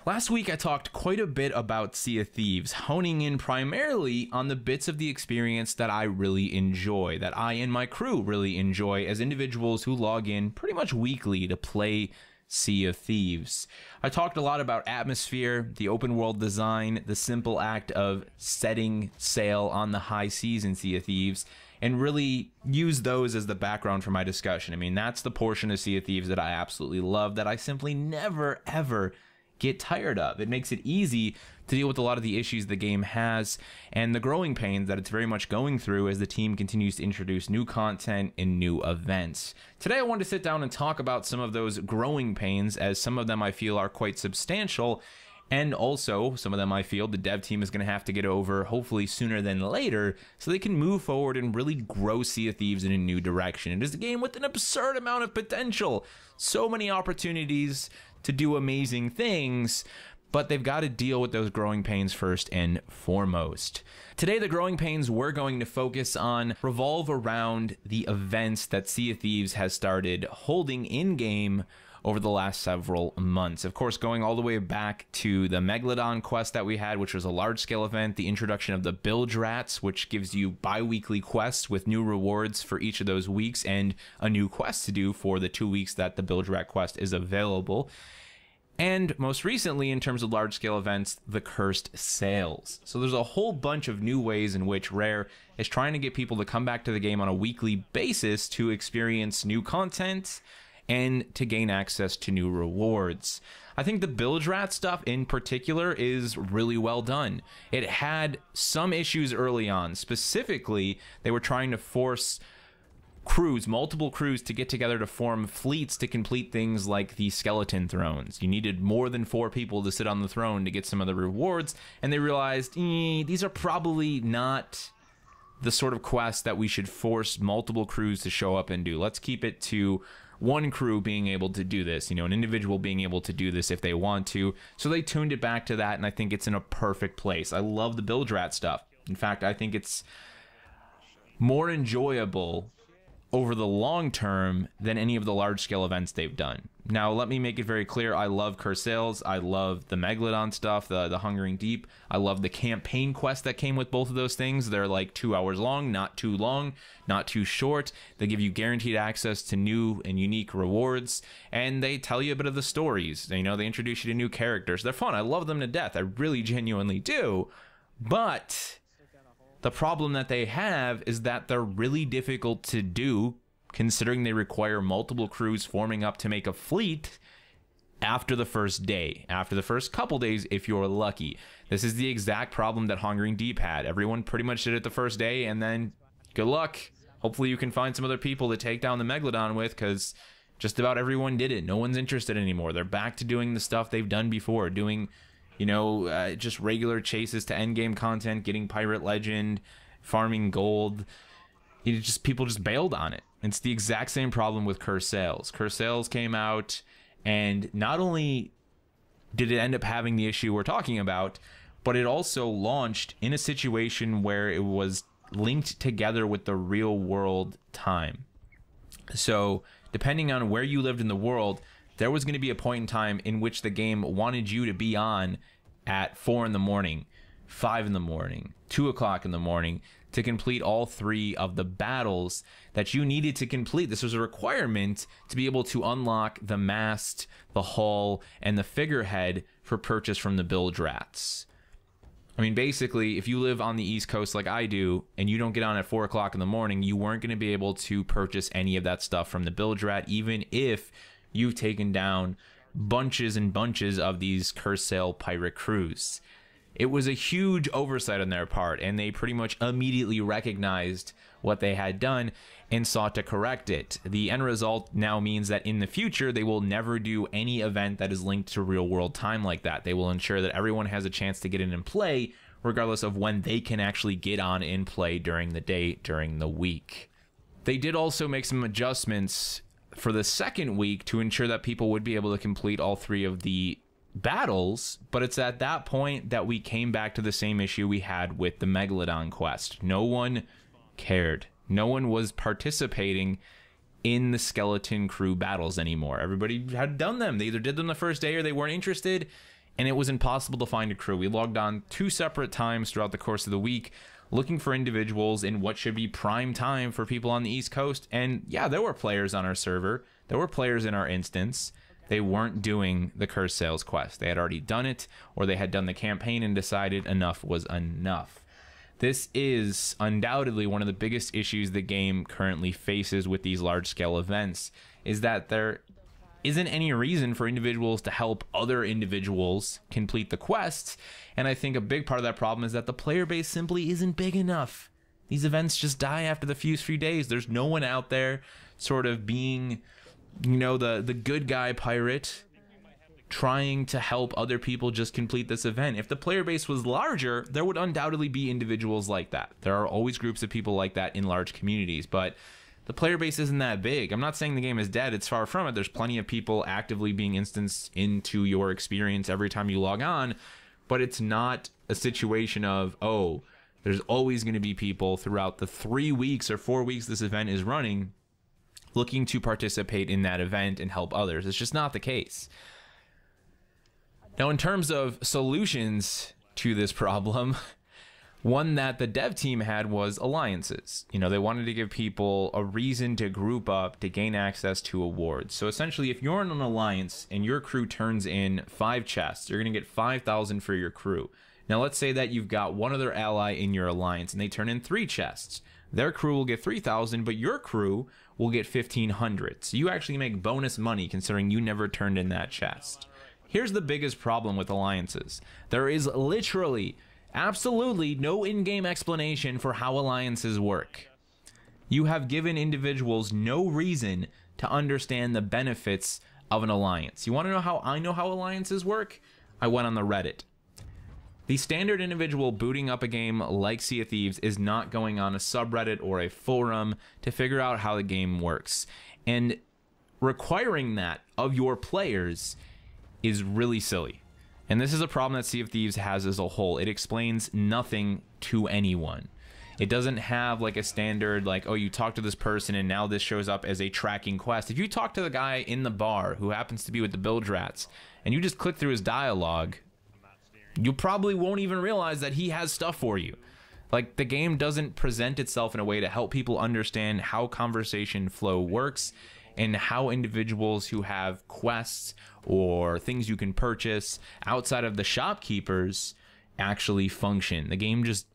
Last week, I talked quite a bit about Sea of Thieves, honing in primarily on the bits of the experience that I really enjoy, that I and my crew really enjoy as individuals who log in pretty much weekly to play Sea of Thieves. I talked a lot about atmosphere, the open world design, the simple act of setting sail on the high seas in Sea of Thieves, and really use those as the background for my discussion. I mean, that's the portion of Sea of Thieves that I absolutely love, that I simply never, ever get tired of. It makes it easy to deal with a lot of the issues the game has and the growing pains that it's very much going through as the team continues to introduce new content and new events. Today I wanted to sit down and talk about some of those growing pains, as some of them I feel are quite substantial, and also some of them I feel the dev team is going to have to get over hopefully sooner than later so they can move forward and really grow Sea of Thieves in a new direction. It is a game with an absurd amount of potential, so many opportunities to do amazing things, but they've got to deal with those growing pains first and foremost. Today, the growing pains we're going to focus on revolve around the events that Sea of Thieves has started holding in-game over the last several months. Of course, going all the way back to the Megalodon quest that we had, which was a large-scale event, the introduction of the Bilge Rats, which gives you bi-weekly quests with new rewards for each of those weeks, and a new quest to do for the 2 weeks that the Bilge Rat quest is available. And most recently, in terms of large-scale events, the Cursed Sails. So there's a whole bunch of new ways in which Rare is trying to get people to come back to the game on a weekly basis to experience new content and to gain access to new rewards. I think the Bilge Rat stuff in particular is really well done. It had some issues early on. Specifically, they were trying to force crews, multiple crews, to get together to form fleets to complete things like the skeleton thrones. You needed more than 4 people to sit on the throne to get some of the rewards, and they realized these are probably not the sort of quests that we should force multiple crews to show up and do. Let's keep it to one crew being able to do this, an individual being able to do this if they want to. So they tuned it back to that, and I think it's in a perfect place. I love the Bilge Rat stuff. In fact, I think it's more enjoyable over the long term than any of the large scale events they've done. Now, let me make it very clear, I love Cursed Sails, I love the Megalodon stuff, the Hungering Deep, I love the campaign quest that came with both of those things. They're like 2 hours long, not too long, not too short. They give you guaranteed access to new and unique rewards, and they tell you a bit of the stories. They introduce you to new characters. They're fun, I love them to death, I really genuinely do, but the problem that they have is that they're really difficult to do, considering they require multiple crews forming up to make a fleet after the first day, after the first couple days if you're lucky. This is the exact problem that Hungering Deep had. Everyone pretty much did it the first day, and then good luck. Hopefully you can find some other people to take down the Megalodon with, because just about everyone did it. No one's interested anymore. They're back to doing the stuff they've done before, doing just regular chases to endgame content, getting Pirate Legend, farming gold. People just bailed on it. It's the exact same problem with Cursed Sails. Cursed Sails came out, and not only did it end up having the issue we're talking about, but it also launched in a situation where it was linked together with the real world time. So depending on where you lived in the world, there was going to be a point in time in which the game wanted you to be on at 4 in the morning, 5 in the morning, 2 o'clock in the morning to complete all 3 of the battles that you needed to complete. This was a requirement to be able to unlock the mast, the hull, and the figurehead for purchase from the Bilge Rats. I mean, basically, if you live on the East Coast like I do, and you don't get on at 4 o'clock in the morning, you weren't going to be able to purchase any of that stuff from the Bilge Rat, even if you've taken down bunches and bunches of these Cursed Sail pirate crews. It was a huge oversight on their part, and they pretty much immediately recognized what they had done and sought to correct it. The end result now means that in the future, they will never do any event that is linked to real world time like that. They will ensure that everyone has a chance to get in and play, regardless of when they can actually get on and play during the day, during the week. They did also make some adjustments for the second week to ensure that people would be able to complete all 3 of the battles, but it's at that point that we came back to the same issue we had with the Megalodon quest. No one cared. No one was participating in the skeleton crew battles anymore. Everybody had done them. They either did them the first day or they weren't interested, and it was impossible to find a crew. We logged on 2 separate times throughout the course of the week looking for individuals in what should be prime time for people on the East Coast. And yeah, there were players on our server. There were players in our instance. They weren't doing the Curse Sales quest. They had already done it, or they had done the campaign and decided enough was enough. This is undoubtedly one of the biggest issues the game currently faces with these large-scale events, is that there isn't any reason for individuals to help other individuals complete the quests. And I think a big part of that problem is that the player base simply isn't big enough. These events just die after the few days. There's no one out there sort of being, you know, the good guy pirate trying to help other people just complete this event. If the player base was larger, there would undoubtedly be individuals like that. There are always groups of people like that in large communities, but the player base isn't that big. I'm not saying the game is dead. It's far from it. There's plenty of people actively being instanced into your experience every time you log on, but it's not a situation of, oh, there's always going to be people throughout the 3 weeks or 4 weeks this event is running looking to participate in that event and help others. It's just not the case. Now, in terms of solutions to this problem, one that the dev team had was alliances. You know, they wanted to give people a reason to group up to gain access to awards. So essentially, if you're in an alliance and your crew turns in 5 chests, you're going to get 5,000 for your crew. Now, let's say that you've got one other ally in your alliance and they turn in 3 chests. Their crew will get 3,000, but your crew will get 1,500. So you actually make bonus money considering you never turned in that chest. Here's the biggest problem with alliances. There is literally, absolutely no in-game explanation for how alliances work. You have given individuals no reason to understand the benefits of an alliance. You want to know how I know how alliances work? I went on the Reddit. The standard individual booting up a game like Sea of Thieves is not going on a subreddit or a forum to figure out how the game works. And requiring that of your players is really silly. And this is a problem that Sea of Thieves has as a whole. It explains nothing to anyone. It doesn't have like a standard, like, oh, you talk to this person and now this shows up as a tracking quest. If you talk to the guy in the bar who happens to be with the bilge rats and you just click through his dialogue, you probably won't even realize that he has stuff for you. Like, the game doesn't present itself in a way to help people understand how conversation flow works and how individuals who have quests or things you can purchase outside of the shopkeepers actually function. The game just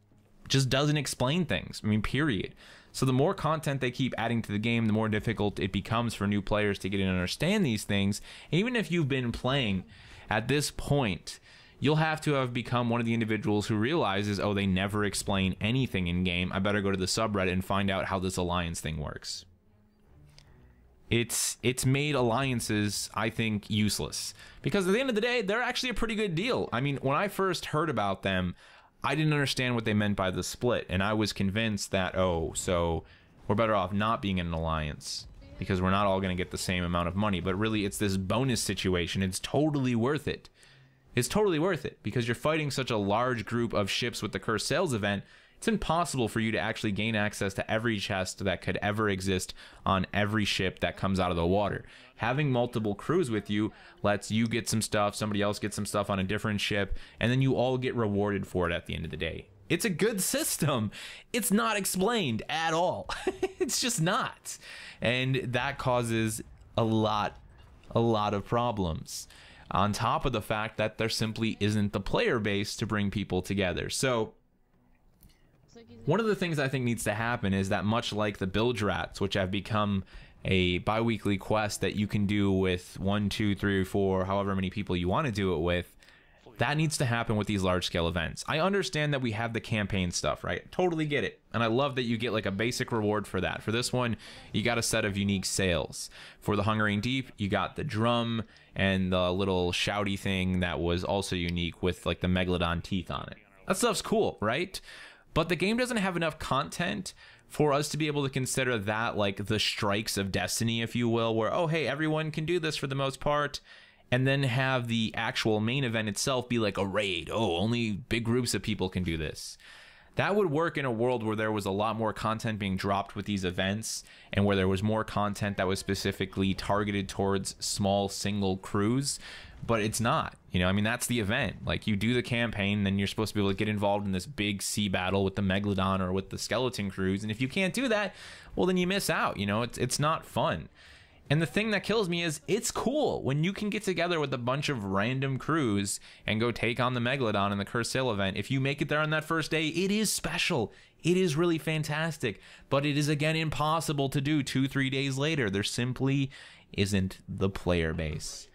doesn't explain things. I mean, period. So the more content they keep adding to the game, the more difficult it becomes for new players to get in and understand these things. And even if you've been playing at this point, you'll have to have become one of the individuals who realizes, oh, they never explain anything in game. I better go to the subreddit and find out how this alliance thing works. It's made alliances, I think, useless. Because at the end of the day, they're actually a pretty good deal. I mean, when I first heard about them, I didn't understand what they meant by the split. And I was convinced that, oh, so we're better off not being in an alliance because we're not all going to get the same amount of money. But really, it's this bonus situation. It's totally worth it. It's totally worth it because you're fighting such a large group of ships with the Cursed Sails event. It's impossible for you to actually gain access to every chest that could ever exist on every ship that comes out of the water. Having multiple crews with you lets you get some stuff, somebody else gets some stuff on a different ship, and then you all get rewarded for it at the end of the day. It's a good system. It's not explained at all. It's just not. And that causes a lot of problems. On top of the fact that there simply isn't the player base to bring people together. So one of the things I think needs to happen is that, much like the bilge rats, which have become a bi-weekly quest that you can do with 1, 2, 3, or 4, however many people you want to do it with, that needs to happen with these large-scale events. I understand that we have the campaign stuff, right? Totally get it. And I love that you get like a basic reward for that. For this one, you got a set of unique sails. For the Hungering Deep, you got the drum and the little shouty thing that was also unique with like the megalodon teeth on it. That stuff's cool, right? But the game doesn't have enough content for us to be able to consider that like the strikes of destiny, if you will, where, oh, hey, everyone can do this for the most part, and then have the actual main event itself be like a raid. Oh, only big groups of people can do this. That would work in a world where there was a lot more content being dropped with these events, and where there was more content that was specifically targeted towards small single crews. But it's not, you know, I mean, that's the event. Like, you do the campaign, then you're supposed to be able to get involved in this big sea battle with the Megalodon or with the skeleton crews. And if you can't do that, well, then you miss out, you know, it's not fun. And the thing that kills me is it's cool when you can get together with a bunch of random crews and go take on the Megalodon in the Cursed Sail event. If you make it there on that first day, it is special. It is really fantastic. But it is, again, impossible to do 2-3 days later. There simply isn't the player base.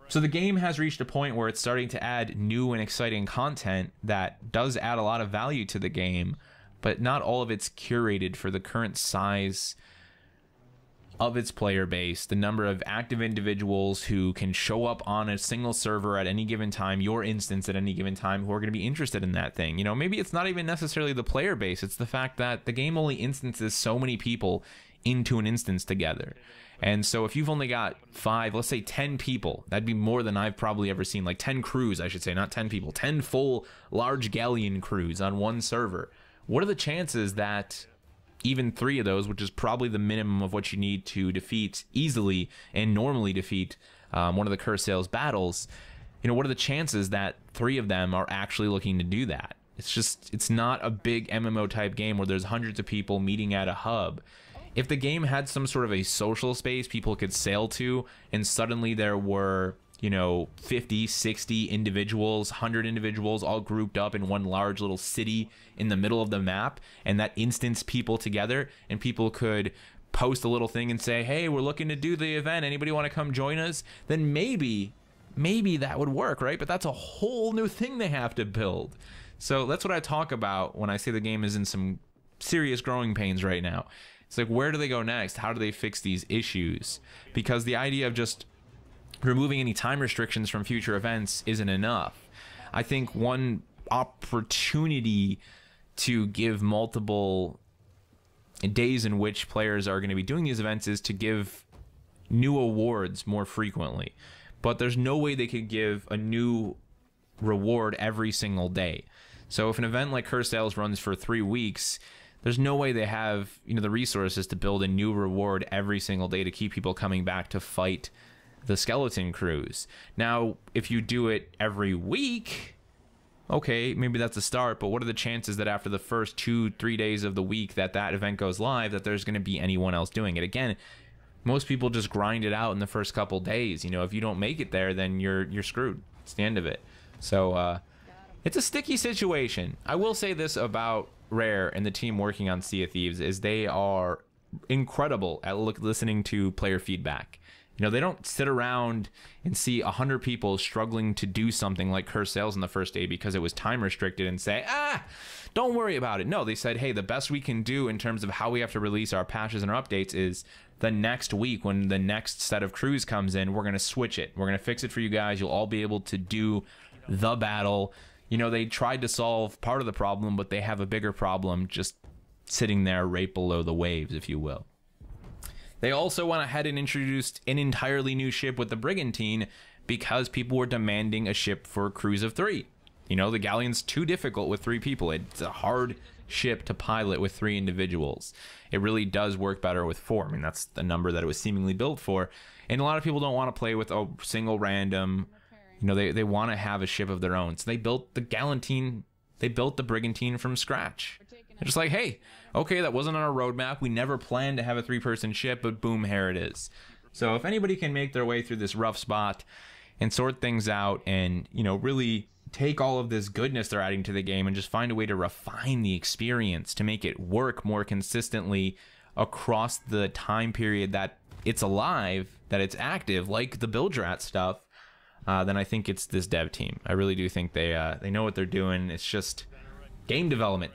So the game has reached a point where it's starting to add new and exciting content that does add a lot of value to the game, but not all of it's curated for the current size of its player base, the number of active individuals who can show up on a single server at any given time, your instance at any given time, who are going to be interested in that thing. You know, maybe it's not even necessarily the player base, it's the fact that the game only instances so many people into an instance together. And so if you've only got 5, let's say 10 people, that'd be more than I've probably ever seen, like 10 crews, I should say, not 10 people, 10 full large galleon crews on one server. What are the chances that even 3 of those, which is probably the minimum of what you need to defeat easily and normally defeat one of the Cursed Sail's battles, you know, what are the chances that 3 of them are actually looking to do that? It's not a big MMO type game where there's hundreds of people meeting at a hub. If the game had some sort of a social space people could sail to, and suddenly there were, you know, 50, 60 individuals, 100 individuals all grouped up in one large little city in the middle of the map, and that instanced people together, and people could post a little thing and say, hey, we're looking to do the event, anybody want to come join us? Then maybe that would work, right? But that's a whole new thing they have to build. So that's what I talk about when I say the game is in some serious growing pains right now. It's like, where do they go next? How do they fix these issues? Because the idea of just removing any time restrictions from future events isn't enough. I think one opportunity to give multiple days in which players are going to be doing these events is to give new awards more frequently. But there's no way they could give a new reward every single day. So if an event like Cursed Sails runs for 3 weeks, there's no way they have, you know, the resources to build a new reward every single day to keep people coming back to fight the skeleton crews. Now, if you do it every week, okay, maybe that's a start, but what are the chances that after the first 2-3 days of the week that event goes live, that there's going to be anyone else doing it? Again, most people just grind it out in the first couple days. You know, if you don't make it there, then you're screwed. It's the end of it. So it's a sticky situation. I will say this about Rare and the team working on Sea of Thieves is they are incredible at listening to player feedback. You know, they don't sit around and see 100 people struggling to do something like Cursed Sails on the first day because it was time restricted and say, don't worry about it. No, they said, hey, the best we can do in terms of how we have to release our patches and our updates is the next week when the next set of crews comes in, we're going to switch it. We're going to fix it for you guys. You'll all be able to do the battle. You know, they tried to solve part of the problem, but they have a bigger problem just sitting there right below the waves, if you will. They also went ahead and introduced an entirely new ship with the Brigantine because people were demanding a ship for crews of 3. You know, the Galleon's too difficult with 3 people. It's a hard ship to pilot with 3 individuals. It really does work better with 4. I mean, that's the number that it was seemingly built for. And a lot of people don't want to play with a single random. You know, they want to have a ship of their own. So they built the Galantine, they built the Brigantine from scratch. They're just like, hey, okay, that wasn't on our roadmap. We never planned to have a 3-person ship, but boom, here it is. So if anybody can make their way through this rough spot and sort things out and, you know, really take all of this goodness they're adding to the game and just find a way to refine the experience to make it work more consistently across the time period that it's alive, that it's active, like the Buildrat stuff, then I think it's this dev team. I really do think they know what they're doing. It's just game development.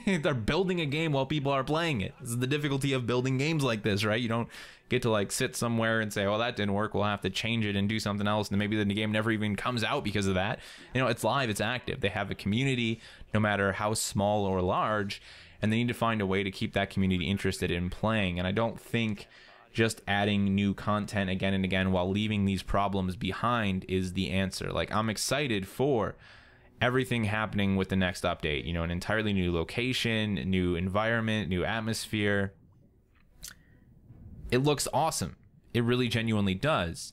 They're building a game while people are playing it. This is the difficulty of building games like this, right? You don't get to like sit somewhere and say, oh, that didn't work, we'll have to change it and do something else, and maybe the game never even comes out because of that. You know, it's live, it's active. They have a community, no matter how small or large, and they need to find a way to keep that community interested in playing. And I don't think just adding new content again and again while leaving these problems behind is the answer. Like, I'm excited for everything happening with the next update. You know, an entirely new location, new environment, new atmosphere. It looks awesome. It really genuinely does.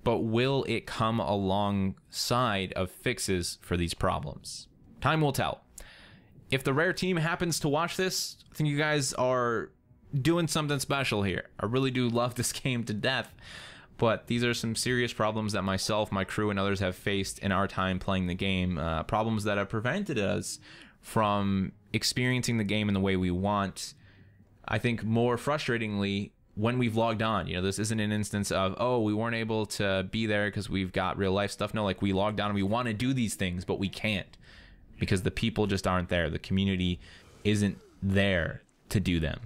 But will it come alongside of fixes for these problems? Time will tell. If the Rare team happens to watch this, I think you guys are doing something special here. I really do love this game to death, but these are some serious problems that myself, my crew, and others have faced in our time playing the game. Problems that have prevented us from experiencing the game in the way we want. I think more frustratingly, when we've logged on, you know, this isn't an instance of, oh, we weren't able to be there because we've got real life stuff. No, like we logged on and we want to do these things, but we can't because the people just aren't there. The community isn't there to do them.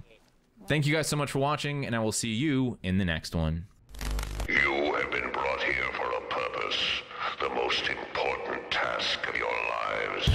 Thank you guys so much for watching, and I will see you in the next one. You have been brought here for a purpose, the most important task of your lives.